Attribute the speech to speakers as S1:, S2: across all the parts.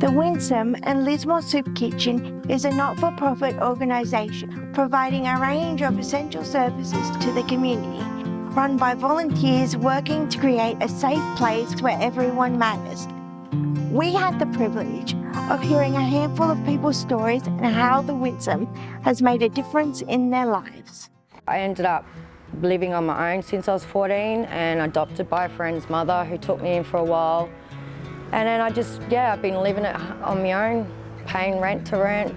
S1: The Winsome and Lismore Soup Kitchen is a not-for-profit organisation providing a range of essential services to the community, run by volunteers working to create a safe place where everyone matters. We had the privilege of hearing a handful of people's stories and how the Winsome has made a difference in their lives.
S2: I ended up living on my own since I was 14 and adopted by a friend's mother who took me in for a while. And then I've been living it on my own, paying rent to rent,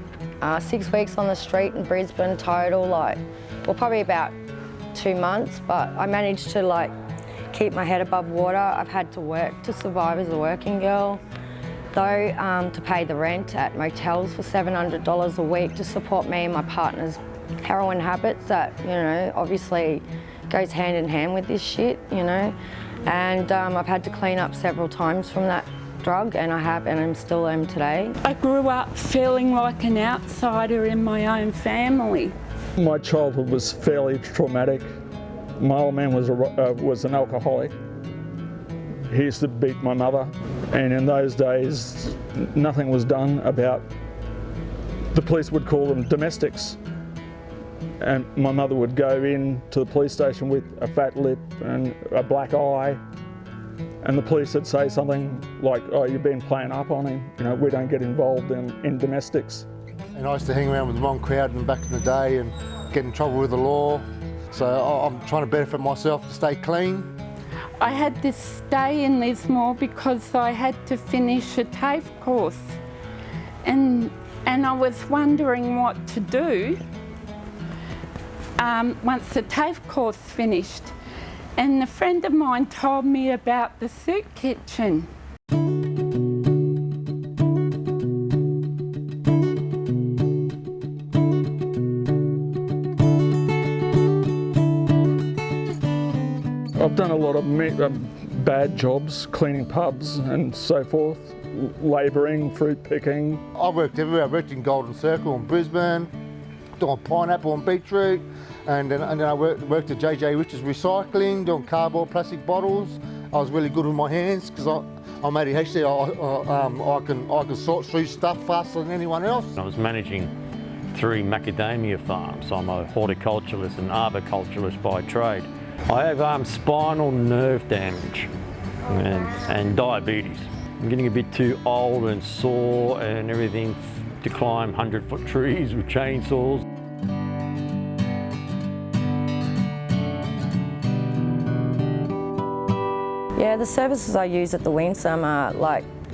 S2: 6 weeks on the street in Brisbane total, probably about 2 months, but I managed to keep my head above water. I've had to work to survive as a working girl, though, to pay the rent at motels for $700 a week to support me and my partner's heroin habits that, obviously goes hand in hand with this shit, And I've had to clean up several times from that drug, and I'm still am today.
S3: I grew up feeling like an outsider in my own family.
S4: My childhood was fairly traumatic. My old man was an alcoholic. He used to beat my mother, and in those days nothing was done about, the police would call them domestics. And my mother would go in to the police station with a fat lip and a black eye, and the police would say something like, "Oh, you've been playing up on him. We don't get involved in domestics."
S5: And I used to hang around with the wrong crowd back in the day and get in trouble with the law. So I'm trying to benefit myself to stay clean.
S3: I had to stay in Lismore because I had to finish a TAFE course. And I was wondering what to do once the TAFE course finished. And a friend of mine told me about the soup kitchen.
S4: I've done a lot of bad jobs, cleaning pubs and so forth, labouring, fruit picking.
S5: I worked everywhere. I worked in Golden Circle in Brisbane, doing pineapple and beetroot, and then I worked at JJ Rich's Recycling, doing cardboard, plastic bottles. I was really good with my hands because I'm ADHD. I can sort through stuff faster than anyone else.
S6: I was managing 3 macadamia farms. I'm a horticulturalist and arboriculturalist by trade. I have spinal nerve damage and diabetes. I'm getting a bit too old and sore and everything to climb 100-foot trees with chainsaws.
S2: Yeah, the services I use at the Winsome are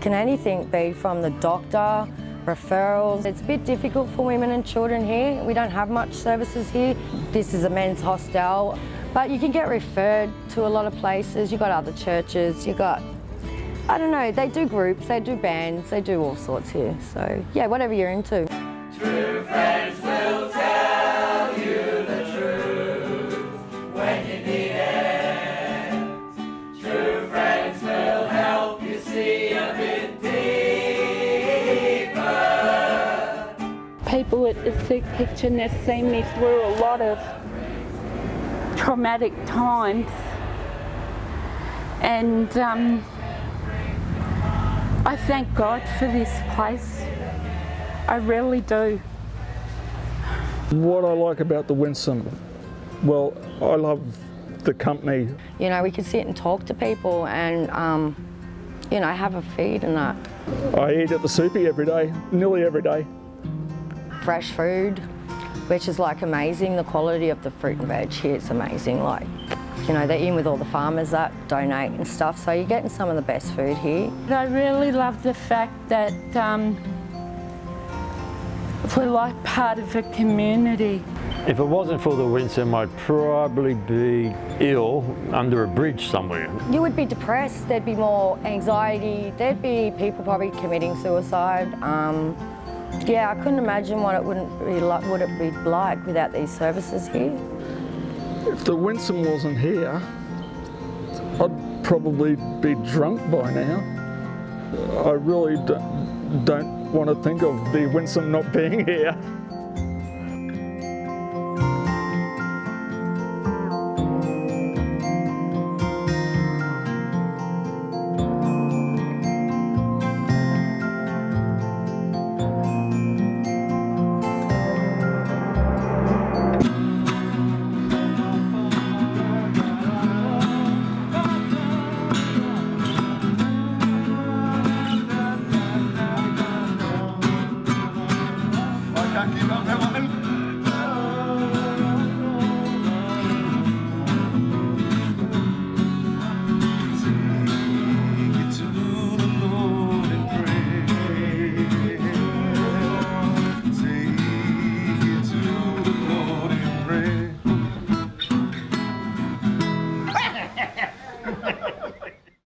S2: can anything be from the doctor, referrals. It's a bit difficult for women and children here. We don't have much services here. This is a men's hostel, but you can get referred to a lot of places. You've got other churches, I don't know, they do groups, they do bands, they do all sorts here. So yeah, whatever you're into.
S7: True friends will tell you the truth when you need it. True friends will help you see a bit deeper.
S3: People at the soup kitchen have seen me through a lot of traumatic times, and I thank God for this place. I really do.
S4: What I like about the Winsome, well, I love the company.
S2: We can sit and talk to people and, have a feed and that.
S4: I eat at the soupy every day, nearly every day.
S2: Fresh food, which is amazing. The quality of the fruit and veg here is amazing. They're in with all the farmers that donate and stuff, so you're getting some of the best food here.
S3: I really love the fact that we're part of a community.
S6: If it wasn't for the Winsome, I'd probably be ill under a bridge somewhere.
S2: You would be depressed, there'd be more anxiety, there'd be people probably committing suicide. Yeah, I couldn't imagine what it would be like without these services here.
S4: If the Winsome wasn't here, I'd probably be drunk by now. I really don't want to think of the Winsome not being here.
S8: Come on.